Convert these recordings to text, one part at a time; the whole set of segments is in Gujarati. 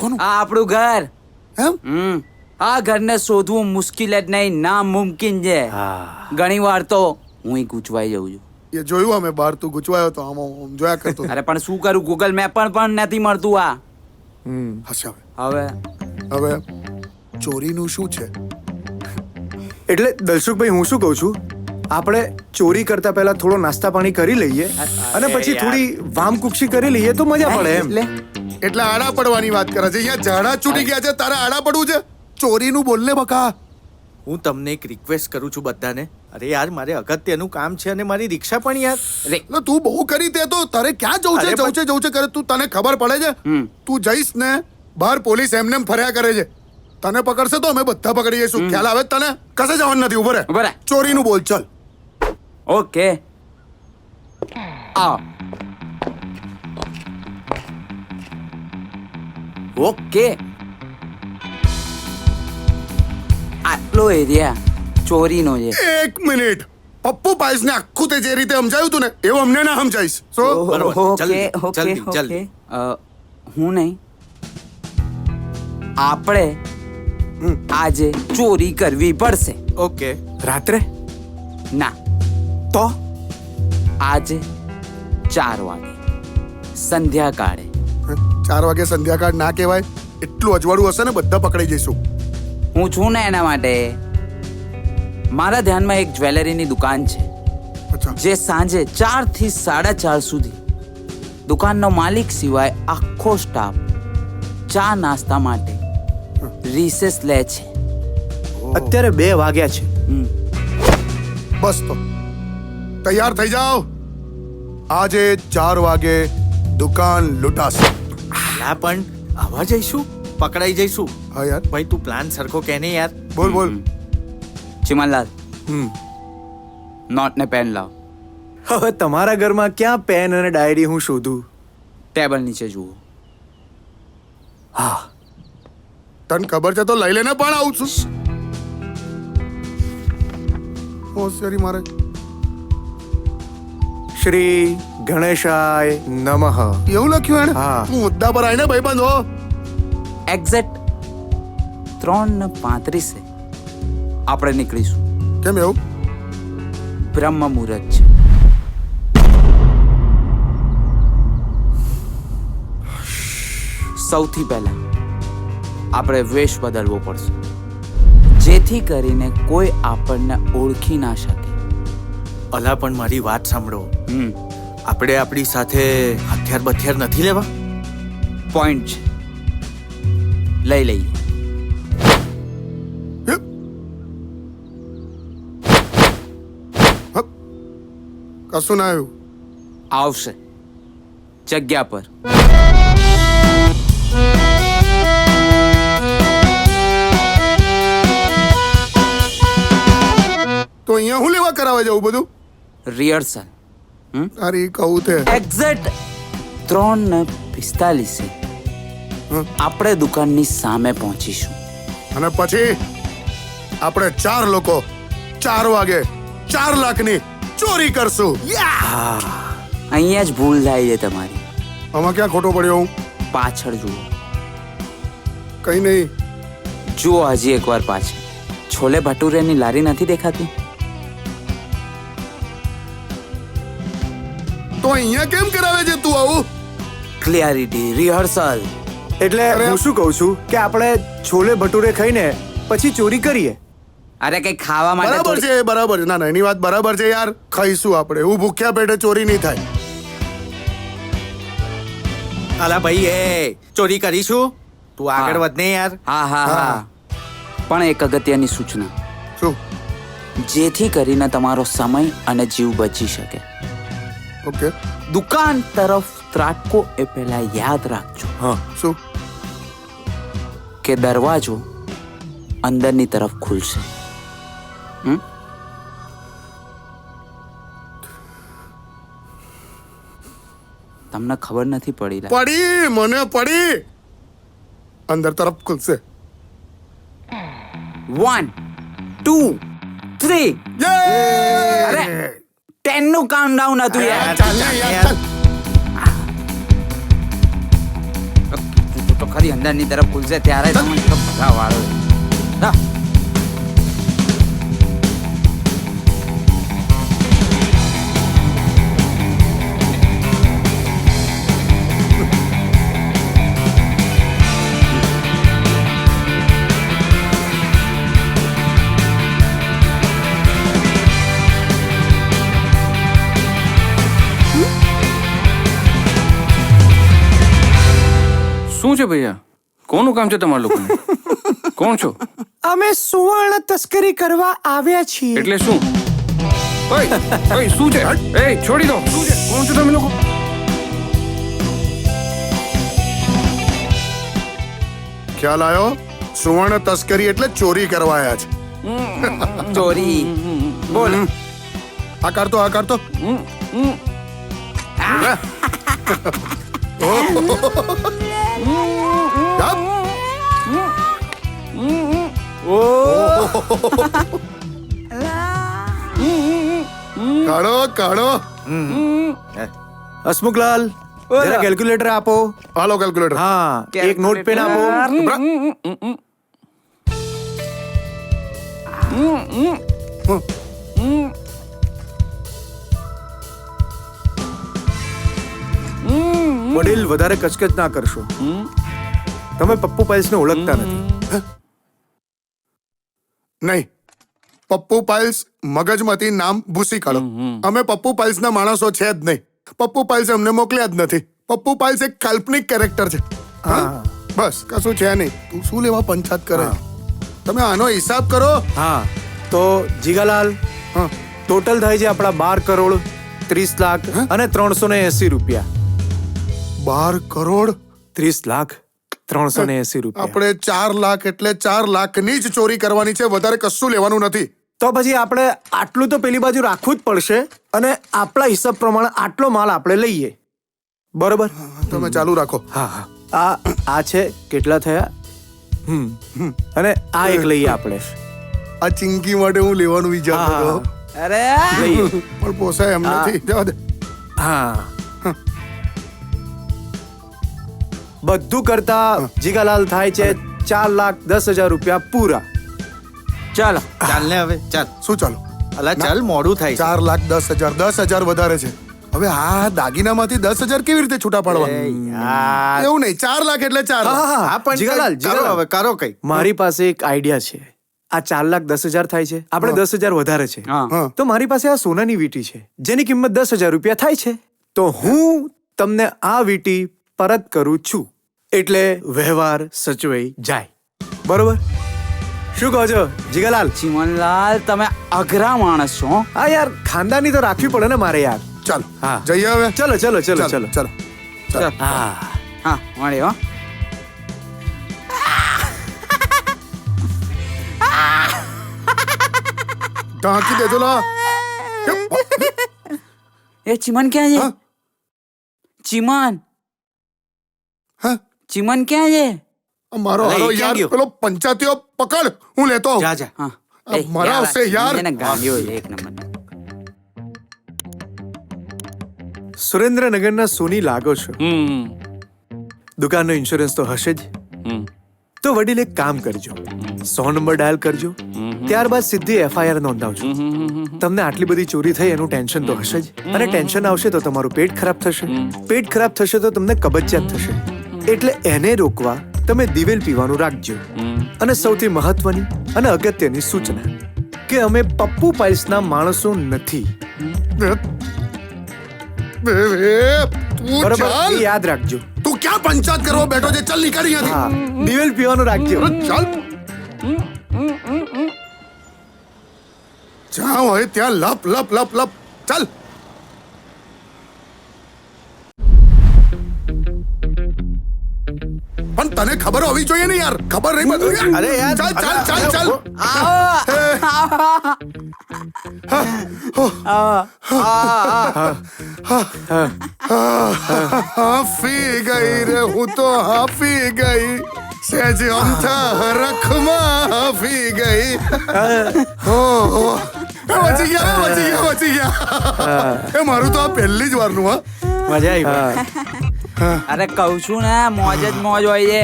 કોનું? આ આપણું ઘર. એમ? આ ઘરને શોધવું મુશ્કેલ જ નહીં, નામુમકિન છે. ઘણી વાર તો હું ગૂંચવાઈ જઉં છું. એ જોયું અમે બહાર તું ગુચવાયો તો આમ જોયા કરતો. અરે પણ શું કરું, ગૂગલ મેપ પણ નથી મળતું. આ હશે હવે હવે ચોરીનું શું છે? એટલે દલસુખભાઈ, હું શું કહું છું, આપણે ચોરી કરતા પહેલા થોડો નાસ્તા પાણી કરી લઈએ અને પછી થોડી વામકુક્ષી કરી લઈએ તો મજા પડે એમ. એટલે આડા પડવાની વાત કરે છે. અહીંયા ઝાડા છૂટી ગયા છે, તારે આડા પડવું છે? ચોરીનું બોલને બકા. હું તમને એક રિક્વેસ્ટ કરું છું બધાને. અરે યાર, મારે અગત્યનું કામ છે અને મારી રિક્ષા પણ યાર. એટલે તું બહુ કરી તે તો તારે ક્યાં જવું છે? જવું છે કરે તું. તને ખબર પડે છે? તું જઈશ ને બહાર પોલીસ એમને ફર્યા કરે છે. તને પકડશે તો અમે બધા પકડી જઈશું. ખ્યાલ આવે તને? કશે જવાનું નથી. ઉભો રહે. ચોરીનું બોલ. ચલ. ઓકે. ઓકે. આટલો એરિયા ચોરીનો છે. એક મિનિટ. પપ્પુ પાઈસ ને આખું તે જે રીતે સમજાયું તું ને એવું અમને ના સમજાઈશ. હું નહીં, આપણે આજે ચોરી કરવી પડશે. ઓકે. રાત્રે ના, તો આજે 4 વાગે સંધ્યાકાળે. 4 વાગે સંધ્યાકાળ ના કહેવાય. એટલું અજવાળું હશે ને બધા પકડાઈ જઈશું. હું છું ને એના માટે. મારા ધ્યાનમાં એક જ્વેલરીની દુકાન છે જે સાંજે 4 થી 4:30 સુધી દુકાનનો માલિક સિવાય આખો સ્ટાફ ચા નાસ્તા માટે રિસેસ લે છે. અત્યારે 2 વાગ્યા છે. બસ તો તૈયાર થઈ જાઓ. આજે 4 વાગે દુકાન લૂંટાશે. અલા પણ આવા જઈશું, પકડાઈ જઈશું. હા યાર. ભાઈ તું પ્લાન સરખો કે નહીં યાર. બોલ બોલ. ચિમનલાલ, નોટ ને પેન લાવ. હવે તમારા ઘરમાં ક્યાં પેન અને ડાયરી હું શોધું? ટેબલ નીચે જુઓ. હા, તને ખબર છે તો લઈ લેને. પણ આવું છું. હોશિયારી મારે. શ્રી ગણેશાય નમઃ. એવું લખ્યું એને? હા. તું મુદ્દા પર આવીને ભાઈબંધ હો. એક્ઝેક્ટ 3:35 આપણે નીકળીશું. કેમ એવું? બ્રહ્મ મુહૂર્ત છે. સૌથી પહેલા આપણે વેશ બદલવો પડશે જેથી કરીને કોઈ આપણને ઓળખી ના શકે. અલા પણ મારી વાત સાંભળો. આપણે આપણી સાથે હથિયાર બથિયાર નથી લેવા? પોઈન્ટ છે, લઈ લઈએ. કશું ના આવ્યું. આવશે જગ્યા પર. તો અહીંયા હું લેવા કરાવવા જવું બધું? રિહર્સલ. અરે કહું તે એક્ઝેક્ટ 3:45 આપણે દુકાનની સામે પહોંચીશું. અને પછી આપણે 4 લોકો 4 વાગે 4 લાખની ચોરી કરશું. અહીંયા જ ભૂલ થાય છે તમારી. આમાં ક્યાં ખોટો પડ્યો હું? પાછળ જુઓ. કઈ નહીં. જુઓ હજી એકવાર પાછળ. છોલે ભટુરેની લારી નથી દેખાતી? તો અહીંયા કેમ કરાવે છે તું આવું? Clarity, rehearsal. એટલે હું શું કહું છું કે આપણે છોલે ભટુરે ખાઈને પછી ચોરી કરીએ. અરે કઈ ખાવા માટે બરાબર છે, બરાબર છે. ના ના, એની વાત બરાબર છે યાર. ખાઈશું આપણે. એવું ભૂખ્યા પેટે ચોરી નહીં થાય. અલા ભાઈ, એ ચોરી કરીશું. તું આગળ વધ ને યાર. હા હા હા. પણ એક અગત્યની સૂચના, શું? જેથી કરીને તમારો સમય અને જીવ બચી શકે. ઓકે. દુકાન તરફ ત્રાટકો એ પહેલા યાદ રાખજો. હા. શું? કે દરવાજો અંદરની તરફ ખુલશે. તમને ખબર નથી પડી? પડી, મને પડી. અંદર તરફ ખુલશે. 1 2 3. અરે 10 નું કાઉન્ટડાઉન હતું યાર. ચાલ ને યાર, ચાલ. ખરી અંદરની તરફ ખુલશે ત્યારે તમને તો મજા વાળો હા. શું છે ભૈયા? કોનું કામ છે તમારા લોકોને? કોણ છો? અમે સુવર્ણ તસ્કરી કરવા આવ્યા છીએ. એટલે શું? ઓય, ઓય, શું છે? એ છોડી દો. શું છે? કોણ છો તમે લોકો? ખ્યાલ આવ્યો? સુવર્ણ તસ્કરી એટલે ચોરી કરવા આયા છે. ચોરી બોલ. આ કરતો આ કરતો કાઢો કાઢો. હસમુખલાલ જરા કેલ્ક્યુલેટર આપો. હાલો કેલ્ક્યુલેટર. હા, એક નોટ પેન આપો. વડીલ, વધારે કચકચ ના કરશો. તમે પપ્પુ પાઇલ્સ ને ઓળખતા નથી. નહીં, પપ્પુ પાઇલ્સ મગજમાંથી નામ ભૂસી કાઢો. અમે પપ્પુ પાઇલ્સ ના માણસો છે જ નહીં. પપ્પુ પાઇલ્સ અમને મોકલ્યા જ નથી. પપ્પુ પાઇલ્સ એક કાલ્પનિક કેરેક્ટર છે. હા, બસ કશું છે નહીં. તું શું લેવા પંચાયત કરે? તમે આનો હિસાબ કરો. હા, તો જીગાલાલ, ટોટલ થાય છે આપણા 12 કરોડ 30 લાખ અને 380 રૂપિયા. 12 કરોડ 30 લાખ 380 રૂપિયા. આપણે 4 લાખ એટલે 4 લાખની જ ચોરી કરવાની છે. વધારે કશું લેવાનું નથી. તો પછી આપણે આટલું તો પેલી બાજુ રાખવું જ પડશે અને આપણા હિસાબ પ્રમાણે આટલો માલ આપણે લઈએ. બરોબર? તમે ચાલુ રાખો. હા હા, આ છે કેટલા થયા? અને આ એક લઈએ આપણે. આ ચિંકી માટે હું લેવાનું વિચારતો હતો. અરે લઈએ. પણ પોસાય એમ નથી. જવા દે. હા, બધું કરતા જીગાલાલ થાય છે 4,10,000 રૂપિયા પૂરા. ચાલો. ચાલ ને હવે ચાલ. શું ચાલો? અલા ચાલ, મોડું થાય છે. 4,10,000. 10,000 વધારે છે. હવે આ દાગીનામાંથી 10,000 કેવી રીતે છૂટા પાડવા? યાર. એવું નહીં. 4 લાખ એટલે 4 લાખ. હા પણ જીગાલાલ, કરો જીગાલાલ. હવે, કરો કઈ. મારી પાસે એક આઈડિયા છે. આ 4,10,000 થાય છે, આપણે 10,000 વધારે છે. હા. તો મારી પાસે આ સોનાની વીંટી છે જેની કિંમત 10,000 રૂપિયા થાય છે. તો હું તમને આ વીંટી પરત કરું છું. એટલે વ્યવહાર સચવાઈ જાય. બરોબર? શું કહો છો જીગાલાલ? ચીમનલાલ, તમે અઘરા માણસ છો હો. હા યાર, ખાનદાની તો રાખવી પડે ને મારે યાર. ચાલ હા. જઈએ હવે. ચલો ચલો ચલો ચલો. ચાલો. ચાલ. હા, હા મળે હો. ઢાંકી દેજો લા. એ ચીમન ક્યાં છે? હા? ચીમન હા? ચીમન ક્યાં છે? આ મારો અરે, હારો એ ક્યાં યાર ગયો? પેલો પંચાયતીઓ પકડ. હું લેતો આવું. જા જા. હા. આ મારા આવશે યાર. એને ગાંડીઓ છે એક નંબર. સુરેન્દ્રનગરના સોની લાગો છો. હમ દુકાનનો ઇન્સ્યોરન્સ તો હશે જ. હમ તો વડીલ એક કામ કરજો, 100 નંબર ડાયલ કરજો, ત્યારબાદ સીધી FIR નોંધાવજો. તમને આટલી બધી ચોરી થઈ એનું ટેન્શન તો હશે જ. અને ટેન્શન આવશે તો તમારું પેટ ખરાબ થશે. પેટ ખરાબ થશે તો તમને કબજિયાત થશે. એટલે એને રોકવા તમે દિવેલ પીવાનું રાખજો. અને સૌથી મહત્વની અને અગત્યની સૂચના કે અમે પપ્પુ પાઇલ્સના માણસો નથી. તું બરોબર? ચાલ. એ યાદ રાખજો. તું ક્યાં પંચાયત કરવા બેઠો છે? ચાલ નીકળ અહીંયાથી. હા, દિવેલ પીવાનું રાખજો. ચાલ. જ્યાં હોય ત્યાં લપ લપ લપ લપ. ચાલ. પણ તને ખબર હોવી જોઈએ ને યાર. ખબર નહીં બધું. અરે યાર. ચાલ ચાલ ચાલ ચાલ. હાફી ગઈ રે હું તો હાફી ગઈ. સેજ અમથા રખમાં હાફી ગઈ. બચી ગયા. એ મારું તો આ પહેલી જ વારનું. હા મજા આવી. અરે કહું છું ને મોજ જ મોજ હોય છે.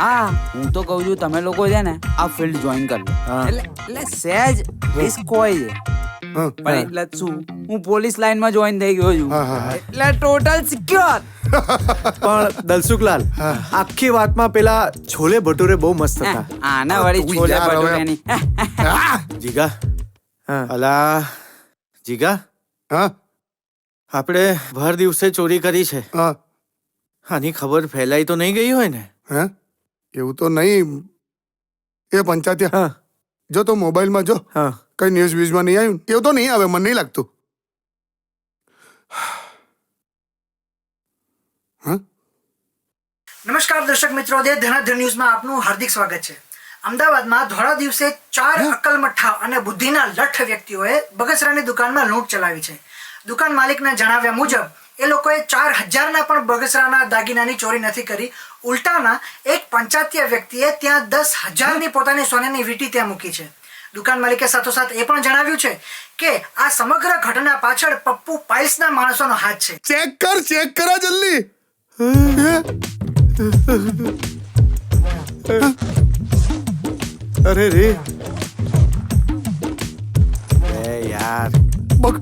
હા હું તો કહું છું તમે લોકો છે ને આ ફિલ્ડ જોઈન કરી લો. એટલે સહેજ રિસ્ક હોય છે પણ એટલે જ શું હું પોલીસ લાઈનમાં જોઈન થઈ ગયો છું એટલે ટોટલ સિક્યોર. પણ દલસુખલાલ આખી વાતમાં પેલા છોલે ભટુરે બહુ મસ્ત હતા. આના વળી તું છોલે યાર હવે. ભટુરેની જીગા હા. અલા જીગા હા આપણે ભર દિવસે ચોરી કરી છે. હા આની ખબર ફેલાઈ તો નહીં ગઈ હોય ને? હે એવું તો નહીં. એ પંચાયત હા જો તો મોબાઈલમાં જો હા કઈ ન્યૂઝ વ્યુઝમાં નહીં આવ્યું એવું તો નહીં આવે મને નહીં લાગતું. નમસ્કાર દર્શક મિત્રો, દે ધનાધન ન્યૂઝમાં આપનું હાર્દિક સ્વાગત છે. અમદાવાદમાં ધોળા દિવસે 4 અક્કલમઠ્ઠા અને બુદ્ધિના લઠ્ઠ વ્યક્તિઓએ બગસરાની દુકાનમાં લૂંટ ચલાવી છે. દુકાન માલિકના જણાવ્યા મુજબ એ લોકોએ 4000ના પણ બગસરાના દાગીનાની ચોરી નથી કરી. ઉલટાના એક પંચાયતીય વ્યક્તિએ ત્યાં 10000ની પોતાની સોનાની વીંટી ત્યાં મૂકી છે. દુકાન માલિકે સાથોસાથ એ પણ જણાવ્યું છે કે આ સમગ્ર ઘટના પાછળ પપ્પુ પાઇલ્સના માણસોનો હાથ છે. ચેક કરા જલ્દી. અરે રે યાર બગ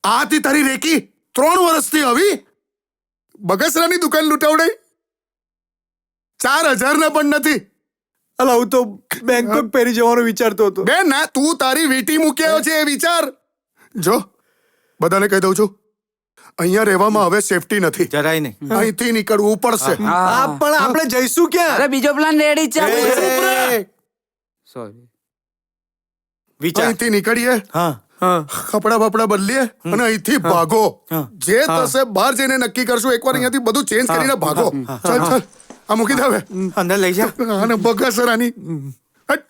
આ હતી તારી રેકી 3 વર્ષથી આવી બગસરાની દુકાન લૂંટાવડાઈ 4000 પણ નથી. અલા હું તો બેંકોક પહેરી જવાનો વિચારતો હતો. બે ના તું તારી વીંટી મૂક્યો છે એ વિચાર. જો બધાને કહી દઉં છું અહીંયા રહેવામાં હવે સેફટી નથી. જરાય નહીં. અહીંથી નીકળવું પડશે. આ પણ આપણે જઈશું ક્યાં? અરે બીજો પ્લાન રેડી છે એ, સોરી વિચાર. અહીંથી નીકળીએ હા હા કપડા બપડા બદલીએ અને અહીંથી ભાગો. જે થશે બહાર જઈને નક્કી કરશું. એકવાર અહીંયાથી બધું ચેન્જ કરીને ભાગો. ચાલ ચાલ આ મૂકી દે હવે અંદર લઈ જા. અને બગસરાની હટ.